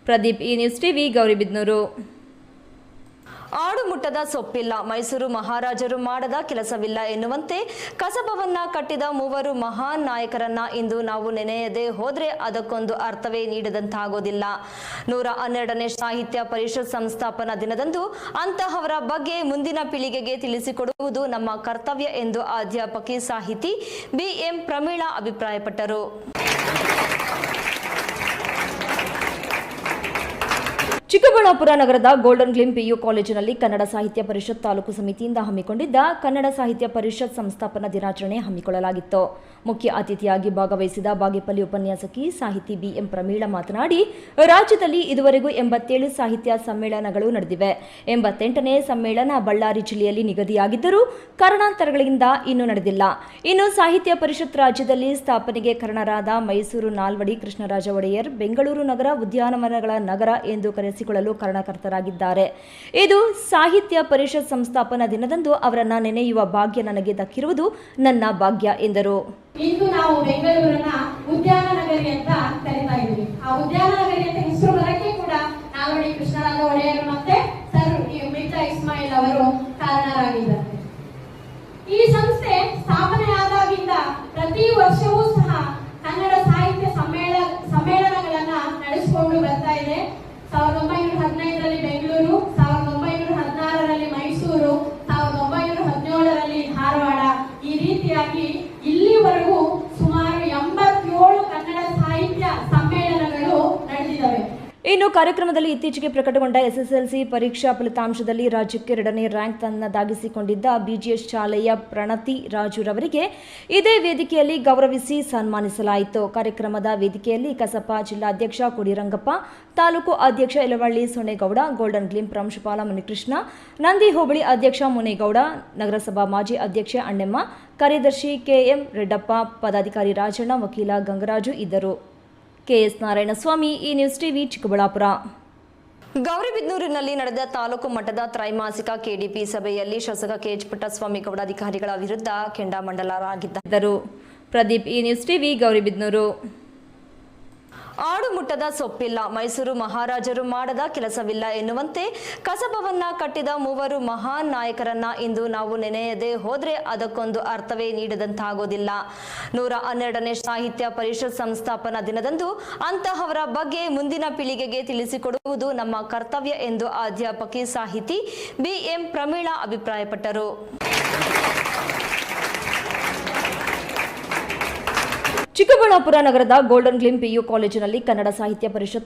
ಪ್ರದೀಪ್ ಈ news TV Gauribidanur. ಆಡು ಮುಟ್ಟದ ಸೊಪ್ಪಿಲ್ಲ, ಮೈಸೂರು ಮಹಾರಾಜರು ಮಾಡದ ಕೆಲಸವಿಲ್ಲ ಎನ್ನುವಂತೆ ಕಸಬವನ್ನ ಕಟ್ಟಿದ ಮೂವರು ಮಹಾನ್ ನಾಯಕರನ್ನ ಇಂದು ನಾವು ನೆನೆಯದೆ ಹೋದ್ರೆ ಅದಕ್ಕೊಂದು ಅರ್ಥವೇ ನೀಡದಂತಾಗೋದಿಲ್ಲ. 112ನೇ ಸಾಹಿತ್ಯ ಪರಿಷತ್ ಸಂಸ್ಥಾಪನಾ ದಿನದಂದು ಅಂತಹವರ ಬಗ್ಗೆ ಮುಂದಿನ ಪೀಳಿಗೆಗೆ ತಿಳಿಸಿಕೊಡುವುದು ನಮ್ಮ ಕರ್ತವ್ಯ ಎಂದು ಅಧ್ಯಾಪಕಿ ಸಾಹಿತಿ BM ಪ್ರಮೀಳಾ ಅಭಿಪ್ರಾಯಪಟ್ಟರು. ಚಿಕ್ಕಬಳ್ಳಾಪುರ ನಗರದ ಗೋಲ್ಡನ್ ಗ್ಲಿಮ್ PU ಕಾಲೇಜಿನಲ್ಲಿ ಕನ್ನಡ ಸಾಹಿತ್ಯ ಪರಿಷತ್ ತಾಲೂಕು ಸಮಿತಿಯಿಂದ ಹಮ್ಮಿಕೊಂಡಿದ್ದ ಕನ್ನಡ ಸಾಹಿತ್ಯ ಪರಿಷತ್ ಸಂಸ್ಥಾಪನಾ ದಿನಾಚರಣೆ ಹಮ್ಮಿಕೊಳ್ಳಲಾಗಿತ್ತು. ಮುಖ್ಯ ಅತಿಥಿಯಾಗಿ ಭಾಗವಹಿಸಿದ ಬಾಗೇಪಲ್ಲಿ ಉಪನ್ಯಾಸಕಿ ಸಾಹಿತಿ BM ಪ್ರಮೀಳಾ ಮಾತನಾಡಿ, ರಾಜ್ಯದಲ್ಲಿ ಇದುವರೆಗೂ 87 ಸಾಹಿತ್ಯ ಸಮ್ಮೇಳನಗಳು ನಡೆದಿವೆ. 88ನೇ ಸಮ್ಮೇಳನ ಬಳ್ಳಾರಿ ಜಿಲ್ಲೆಯಲ್ಲಿ ನಿಗದಿಯಾಗಿದ್ದರೂ ಕಾರಣಾಂತರಗಳಿಂದ ಇನ್ನೂ ನಡೆದಿಲ್ಲ. ಇನ್ನು ಸಾಹಿತ್ಯ ಪರಿಷತ್ ರಾಜ್ಯದಲ್ಲಿ ಸ್ಥಾಪನೆಗೆ ಕಾರಣರಾದ ಮೈಸೂರು ನಾಲ್ವಡಿ ಕೃಷ್ಣರಾಜ ಒಡೆಯರ್ ಬೆಂಗಳೂರು ನಗರ ಉದ್ಯಾನವನಗಳ ನಗರ ಎಂದು ಕರೆಸಿಕೊಳ್ಳಲು ಕಾರಣಕರ್ತರಾಗಿದ್ದಾರೆ. ಇದು ಸಾಹಿತ್ಯ ಪರಿಷತ್ ಸಂಸ್ಥಾಪನಾ ದಿನದಂದು ಅವರನ್ನ ನೆನೆಯುವ ಭಾಗ್ಯ ನನಗೆ ದಕ್ಕಿರುವುದು ನನ್ನ ಭಾಗ್ಯ ಎಂದರು. ಇಂದು ನಾವು ಬೆಂಗಳೂರನ್ನ ಉದ್ಯಾನ ನಗರಿ ಅಂತ ಕರೀತಾ ಇದ್ದೀವಿ. ಆ ಉದ್ಯಾನ ನಗರಿ ಅಂತ ಹೆಸರು ಬರಕ್ಕೆ ಕೂಡ ನಾಲ್ವಡಿ ಕೃಷ್ಣರಾಜ ಒಡೆಯರ್ ಮತ್ತೆ ಸರ್ ಮಿರ್ಜಾ ಇಸ್ಮಾಯಿಲ್ ಅವರು ಕಾರಣರಾಗಿದ್ದಾರೆ. ಈ ಸಂಸ್ಥೆ ಸ್ಥಾಪನೆ ಆದಾಗಿಂದ ಪ್ರತಿ ವರ್ಷವೂ ಸಹ ಕನ್ನಡ ಸಾಹಿತ್ಯ ಸಮ್ಮೇಳನಗಳನ್ನ ನಡೆಸಿಕೊಂಡು ಬರ್ತಾ ಇದೆ. 1915ರಲ್ಲಿ ಬೆಂಗಳೂರು, 1916ರಲ್ಲಿ ಮೈಸೂರು, 1917ರಲ್ಲಿ ಧಾರವಾಡ, ಈ ರೀತಿಯಾಗಿ ಇಲ್ಲಿವರೆಗೂ ಸುಮಾರು 87 ಕನ್ನಡ ಸಾಹಿತ್ಯ ಸಮ್ಮೇಳನಗಳು ನಡೆದಿದ್ದಾವೆ. ಇನ್ನು ಕಾರ್ಯಕ್ರಮದಲ್ಲಿ ಇತ್ತೀಚೆಗೆ ಪ್ರಕಟಗೊಂಡ SSLC ಪರೀಕ್ಷಾ ಫಲಿತಾಂಶದಲ್ಲಿ ರಾಜ್ಯಕ್ಕೆ 2ನೇ ರ್ಯಾಂಕ್ ತನ್ನದಾಗಿಸಿಕೊಂಡಿದ್ದ BGS ಶಾಲೆಯ ಪ್ರಣತಿ ರಾಜುರವರಿಗೆ ಇದೇ ವೇದಿಕೆಯಲ್ಲಿ ಗೌರವಿಸಿ ಸನ್ಮಾನಿಸಲಾಯಿತು. ಕಾರ್ಯಕ್ರಮದ ವೇದಿಕೆಯಲ್ಲಿ ಕಸಪ ಜಿಲ್ಲಾಧ್ಯಕ್ಷ ಕೊಡಿರಂಗಪ್ಪ, ತಾಲೂಕು ಅಧ್ಯಕ್ಷ ಯಲವಳ್ಳಿ ಸೊನ್ನೇಗೌಡ, ಗೋಲ್ಡನ್ ಗ್ಲಿಮ್ ಪ್ರಾಂಶುಪಾಲ ಮುನಿಕೃಷ್ಣ, ನಂದಿ ಹೋಬಳಿ ಅಧ್ಯಕ್ಷ ಮುನೇಗೌಡ, ನಗರಸಭಾ ಮಾಜಿ ಅಧ್ಯಕ್ಷೆ ಅಣ್ಣೆಮ್ಮ, ಕಾರ್ಯದರ್ಶಿ KM ರೆಡ್ಡಪ್ಪ, ಪದಾಧಿಕಾರಿ ರಾಜಣ್ಣ, ವಕೀಲ ಗಂಗರಾಜು ಇದ್ದರು. KS ನಾರಾಯಣಸ್ವಾಮಿ, ಈ ನ್ಯೂಸ್ ಟಿವಿ, ಚಿಕ್ಕಬಳ್ಳಾಪುರ. ಗೌರಿಬಿದನೂರಿನಲ್ಲಿ ನಡೆದ ತಾಲೂಕು ಮಟ್ಟದ ತ್ರೈಮಾಸಿಕ KDP ಸಭೆಯಲ್ಲಿ ಶಾಸಕ KH ಪುಟ್ಟಸ್ವಾಮಿಗೌಡ ಅಧಿಕಾರಿಗಳ ವಿರುದ್ಧ ಕೆಂಡಾಮಂಡಲರಾಗಿದ್ದರು. ಪ್ರದೀಪ್ ಈ ನ್ಯೂಸ್ ಟಿವಿ ಗೌರಿಬಿದನೂರು. ಆಡು ಮುಟ್ಟದ ಸೊಪ್ಪಿಲ್ಲ, ಮೈಸೂರು ಮಹಾರಾಜರು ಮಾಡದ ಕೆಲಸವಿಲ್ಲ ಎನ್ನುವಂತೆ ಕಸಬವನ್ನ ಕಟ್ಟಿದ ಮೂವರು ಮಹಾನ್ ನಾಯಕರನ್ನ ಇಂದು ನಾವು ನೆನೆಯದೆ ಹೋದ್ರೆ ಅದಕ್ಕೊಂದು ಅರ್ಥವೇ ನೀಡದಂತಾಗೋದಿಲ್ಲ. 112ನೇ ಸಾಹಿತ್ಯ ಪರಿಷತ್ ಸಂಸ್ಥಾಪನಾ ದಿನದಂದು ಅಂತಹವರ ಬಗ್ಗೆ ಮುಂದಿನ ಪೀಳಿಗೆಗೆ ತಿಳಿಸಿಕೊಡುವುದು ನಮ್ಮ ಕರ್ತವ್ಯ ಎಂದು ಅಧ್ಯಾಪಕಿ ಸಾಹಿತಿ BM ಪ್ರಮೀಳಾ ಅಭಿಪ್ರಾಯಪಟ್ಟರು. ಚಿಕ್ಕಬಳ್ಳಾಪುರ ನಗರದ ಗೋಲ್ಡನ್ ಗ್ಲಿಮ್ PU ಕಾಲೇಜಿನಲ್ಲಿ ಕನ್ನಡ ಸಾಹಿತ್ಯ ಪರಿಷತ್